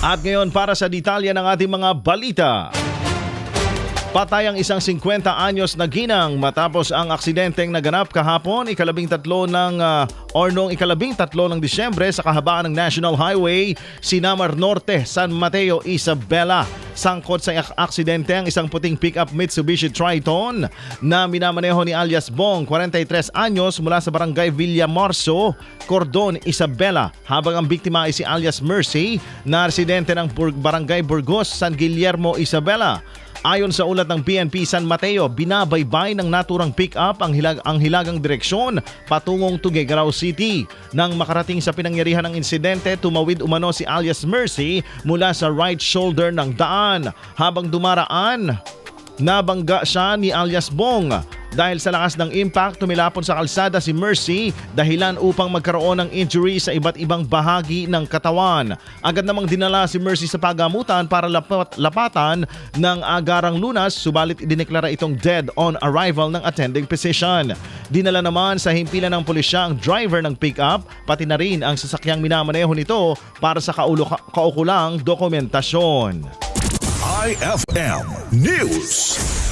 At ngayon para sa detalye ng ating mga balita. Patay ang isang 50 anyos na ginang matapos ang aksidenteng naganap kahapon noong ikalabing tatlo ng Disyembre sa kahabaan ng National Highway, Sinamar Norte, San Mateo, Isabela. Sangkot sa aksidente ang isang puting pickup Mitsubishi Triton na minamaneho ni alias Bong, 43 anyos, mula sa barangay Villamarzo, Cordon, Isabela, habang ang biktima ay si alias Mercy na residente ng barangay Burgos, San Guillermo, Isabela. Ayon sa ulat ng PNP San Mateo, binabaybay ng naturang pick-up ang hilagang direksyon patungong Tuguegarao City. Nang makarating sa pinangyarihan ng insidente, tumawid umano si alias Mercy mula sa right shoulder ng daan. Habang dumaraan, nabangga siya ni alias Bong. Dahil sa lakas ng impact, tumilapon sa kalsada si Mercy, dahilan upang magkaroon ng injury sa iba't ibang bahagi ng katawan. Agad namang dinala si Mercy sa pagamutan para lapatan ng agarang lunas, subalit idineklara itong dead on arrival ng attending physician. Dinala naman sa himpilan ng pulisya ang driver ng pick-up, pati na rin ang sasakyang minamaneho nito para sa kaukulang dokumentasyon. IFM News.